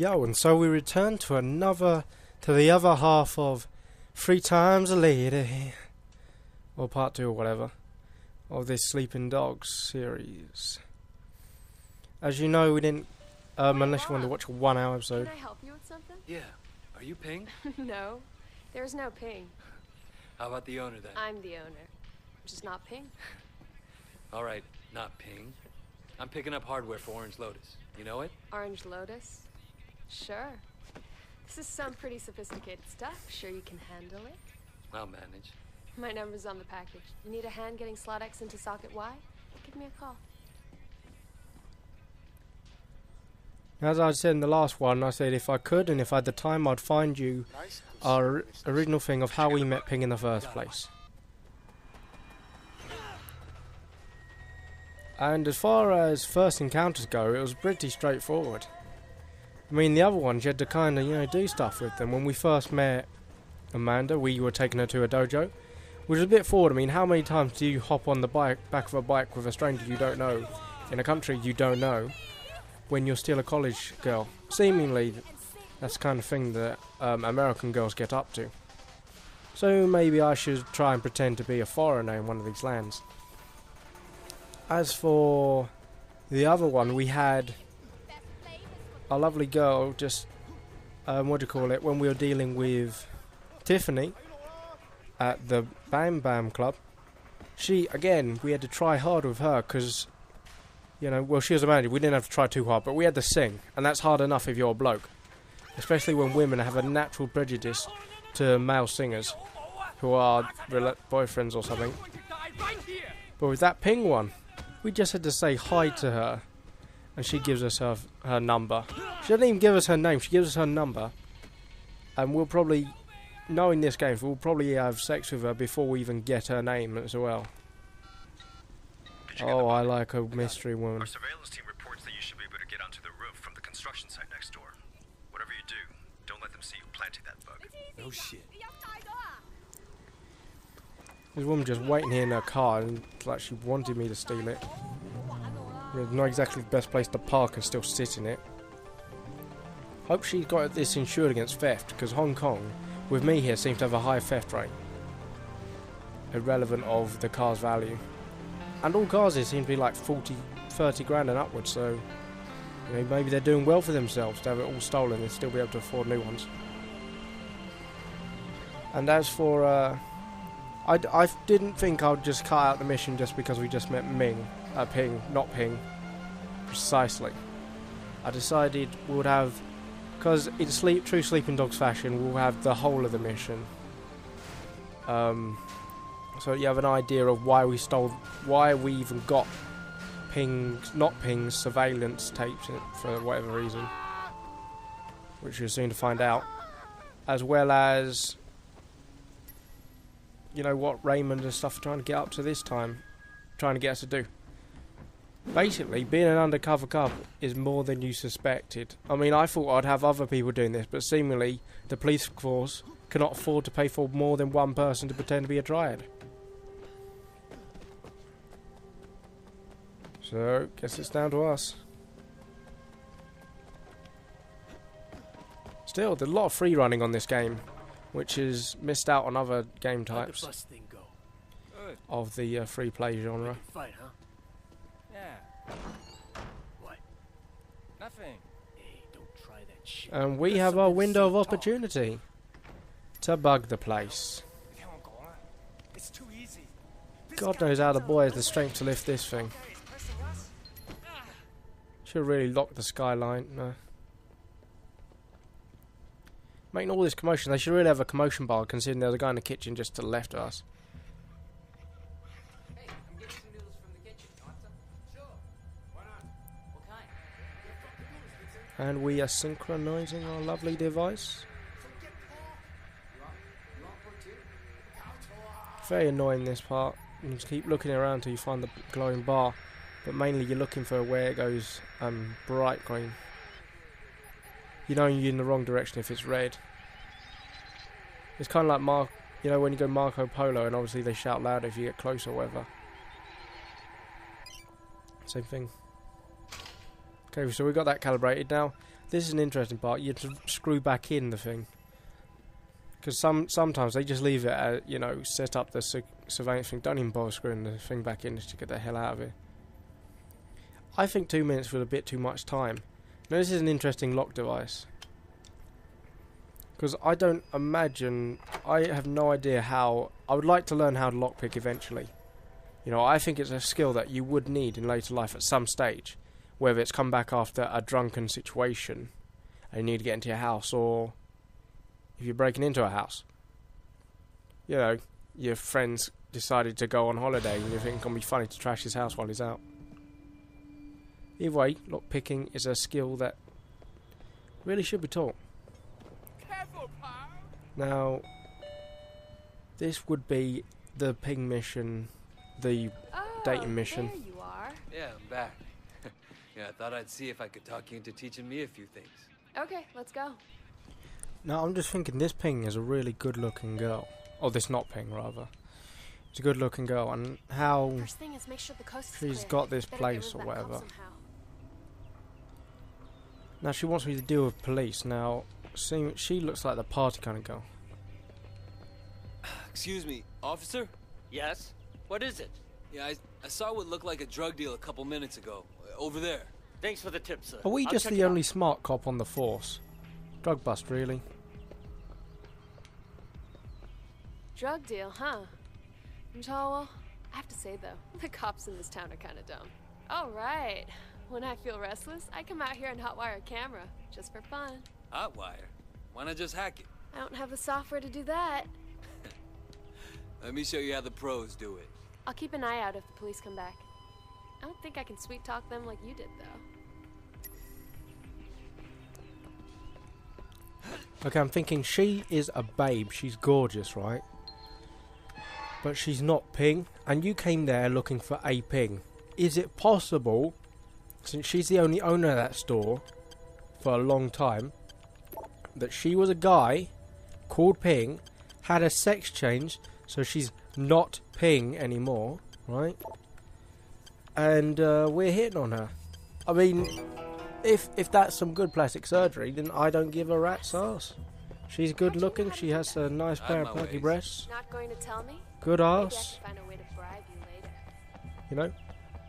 Yo, and so we return to the other half of 3 Times a Lady, or part 2 or whatever, of this Sleeping Dogs series. As you know, we didn't, unless you wanted to watch a 1-hour episode. Can I help you with something? Yeah. Are you Ping? No, there's no Ping. How about the owner then? I'm the owner, just not Ping. All right, not Ping. I'm picking up hardware for Orange Lotus. You know it? Orange Lotus? Sure. This is some pretty sophisticated stuff. Sure you can handle it? I'll manage. My number's on the package. You need a hand getting slot X into socket Y? Give me a call. As I said in the last one, I said if I could and if I had the time, I'd find you our original thing of how we met Ping in the first place. And as far as first encounters go, it was pretty straightforward. I mean, the other ones, you had to kind of, do stuff with them. When we first met Amanda, we were taking her to a dojo, which was a bit forward. I mean, how many times do you hop on the back of a bike with a stranger you don't know, in a country you don't know, when you're still a college girl? Seemingly, that's the kind of thing that American girls get up to. So maybe I should try and pretend to be a foreigner in one of these lands. As for the other one, we had a lovely girl just, when we were dealing with Tiffany at the Bam Bam Club. She, again, we had to try hard with her because, well, she was a manager. We didn't have to try too hard, but we had to sing, and that's hard enough if you're a bloke. Especially when women have a natural prejudice to male singers who are boyfriends or something. But with that Ping one, we just had to say hi to her, and she gives us her number. She doesn't even give us her name, she gives us her number. And we'll probably, knowing this game, we'll probably have sex with her before we even get her name as well. Oh, I like a mystery woman. Our surveillance team reports that you should be able to get onto the roof from the construction site next door. Whatever you do, don't let them see you planting that bug. No shit. This woman just waiting here in her car, and like she wanted me to steal it. It's not exactly the best place to park and still sit in it. Hope she's got this insured against theft, because Hong Kong, with me here, seems to have a high theft rate, irrelevant of the car's value. And all cars here seem to be like 40, 30 grand and upwards, so maybe they're doing well for themselves to have it all stolen and still be able to afford new ones. And as for, I didn't think I would just cut out the mission just because we just met Ping, not Ping, precisely. I decided we would have, because in true Sleeping Dogs fashion, we'll have the whole of the mission. So you have an idea of why we even got Ping's surveillance tapes for whatever reason, which you're soon to find out, as well as what Raymond and stuff are trying to get up to this time, trying to get us to do. Basically, being an undercover cop is more than you suspected. I mean, I thought I'd have other people doing this, but seemingly the police force cannot afford to pay for more than one person to pretend to be a triad. So, guess it's down to us. Still, there's a lot of free running on this game, which is missed out on other game types of the free play genre. Fight, huh? Yeah. What? Nothing. Hey, don't try that shit. And we have our window of opportunity to bug the place. It's too easy. God knows how the boy has the strength to lift this thing. Should really lock the skyline. No. Making all this commotion, they should really have a commotion bar, considering there's a guy in the kitchen just to the left of us. Hey, I'm getting some noodles from the kitchen. Want some? Sure. Why not? What kind? And we are synchronizing our lovely device. Very annoying, this part. You just keep looking around until you find the glowing bar, but mainly you're looking for where it goes bright green. You know you're in the wrong direction if it's red. It's kind of like when you go Marco Polo, and obviously they shout louder if you get close or whatever. Same thing. Okay, so we got that calibrated now. This is an interesting part. You have to screw back in the thing. Because sometimes they just leave it at, you know, set up the surveillance thing. Don't even bother screwing the thing back in just to get the hell out of it. I think 2 minutes was a bit too much time. Now this is an interesting lock device. Because I don't imagine... I have no idea how... I would like to learn how to lockpick eventually. You know, I think it's a skill that you would need in later life at some stage. Whether it's come back after a drunken situation and you need to get into your house, or if you're breaking into a house. You know, your friends decided to go on holiday and you think it's going to be funny to trash his house while he's out. Either way, lockpicking is a skill that really should be taught. Now, this would be the ping mission, the dating mission. There you are. Yeah, I'm back. Yeah, I thought I'd see if I could talk you into teaching me a few things. Okay, let's go. Now, I'm just thinking this ping is a really good-looking girl. Or this not ping, rather. It's a good-looking girl, and how First thing is make sure the coast is she's clear. got this Better get rid place of or that cop whatever. somehow. Now, she wants me to deal with police. Now, she looks like the party kind of girl. Excuse me, officer? Yes? What is it? Yeah, I saw what looked like a drug deal a couple minutes ago. Over there. Thanks for the tip, sir. Are we I'll just check the it only out. smart cop on the force? Drug bust, really? Drug deal, huh? Well, I have to say though, the cops in this town are kind of dumb. All right. When I feel restless, I come out here and hotwire a camera, just for fun. Hotwire? Why not just hack it? I don't have the software to do that. Let me show you how the pros do it. I'll keep an eye out if the police come back. I don't think I can sweet talk them like you did, though. Okay, I'm thinking she is a babe. She's gorgeous, right? But she's not ping. And you came there looking for a ping. Is it possible, since she's the only owner of that store for a long time, that she was a guy called Ping, had a sex change, so she's not Ping anymore, right? And we're hitting on her. I mean, if that's some good plastic surgery, then I don't give a rat's ass. She's good looking. She has a nice pair of perky breasts. Not going to tell me? Good Maybe I ass. can find a way to bribe you later. You know,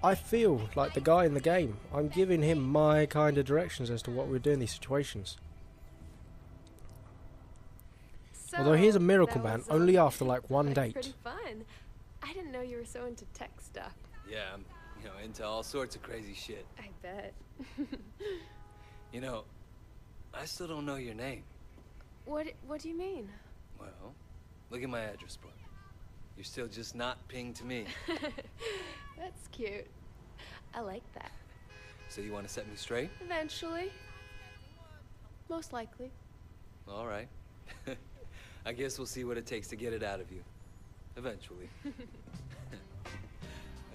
I feel like the guy in the game. I'm giving him my kind of directions as to what we do in these situations. So, Although he's a miracle that man, was, only after like one pretty date. fun. I didn't know you were so into tech stuff. Yeah, I'm, into all sorts of crazy shit. I bet. I still don't know your name. What do you mean? Well, look at my address book. You're still just not Ping to me. That's cute. I like that. So you want to set me straight? Eventually. Most likely. All right. I guess we'll see what it takes to get it out of you. Eventually. Let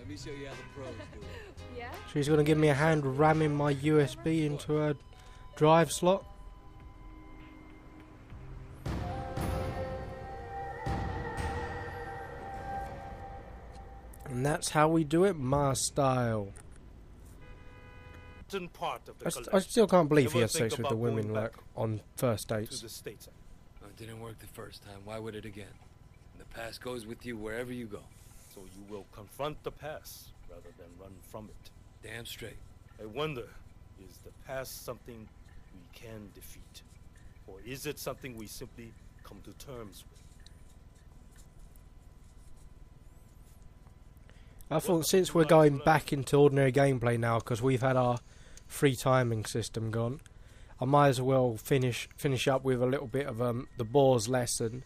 me show you how the pros do it. Yeah? She's going to give me a hand ramming my USB into her drive slot. And that's how we do it, my style. Part of the I collection. still can't believe he Ever had sex think with the about women going like back on first to dates. the States. Well, it didn't work the first time. Why would it again? The past goes with you wherever you go. So you will confront the past rather than run from it. Damn straight. I wonder, is the past something we can defeat? Or is it something we simply come to terms with? I thought since we're going back into ordinary gameplay now, because we've had our free timing system gone, I might as well finish up with a little bit of the Boars lesson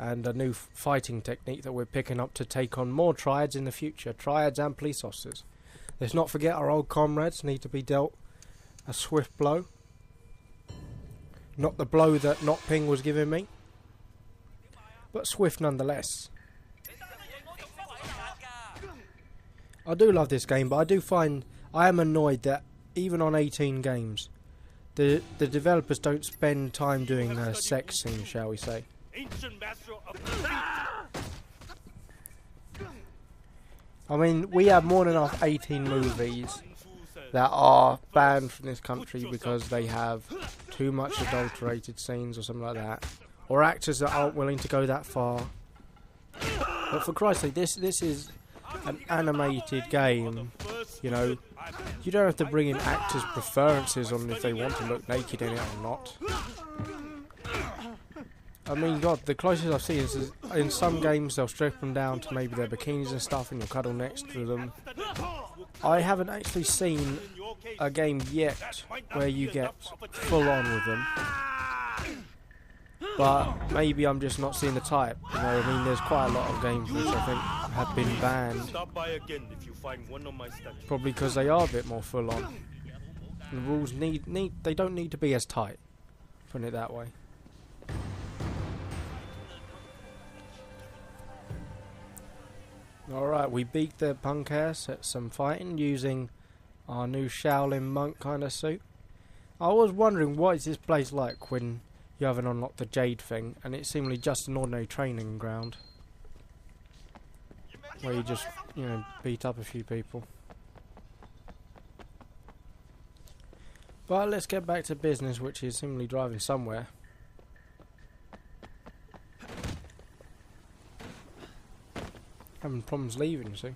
and a new fighting technique that we're picking up to take on more triads in the future. Triads and police officers. Let's not forget our old comrades need to be dealt a swift blow. Not the blow that Not Ping was giving me, but swift nonetheless. I do love this game, but I do find I am annoyed that even on 18 games, the developers don't spend time doing sex scenes, shall we say. Ancient master of I mean, we have more than enough 18 movies that are banned from this country because they have too much adulterated scenes or something like that, or actors that aren't willing to go that far. But for Christ's sake, this is an animated game, you know. You don't have to bring in actors' preferences on if they want to look naked in it or not. I mean, God, the closest I've seen is in some games they'll strip them down to maybe their bikinis and stuff and you'll cuddle next to them. I haven't actually seen a game yet where you get full on with them. But maybe I'm just not seeing the type. You know, I mean, there's quite a lot of games which I think have been banned. Stop by again if you find one of my statues. Probably because they are a bit more full on. The rules they don't need to be as tight. Putting it that way. Alright, we beat the punk ass at some fighting using our new Shaolin monk kind of suit. I was wondering what is this place like when you haven't unlocked the Jade thing, and it's seemingly just an ordinary training ground. Where you just, you know, beat up a few people. But let's get back to business, which is seemingly driving somewhere. Having problems leaving, you see.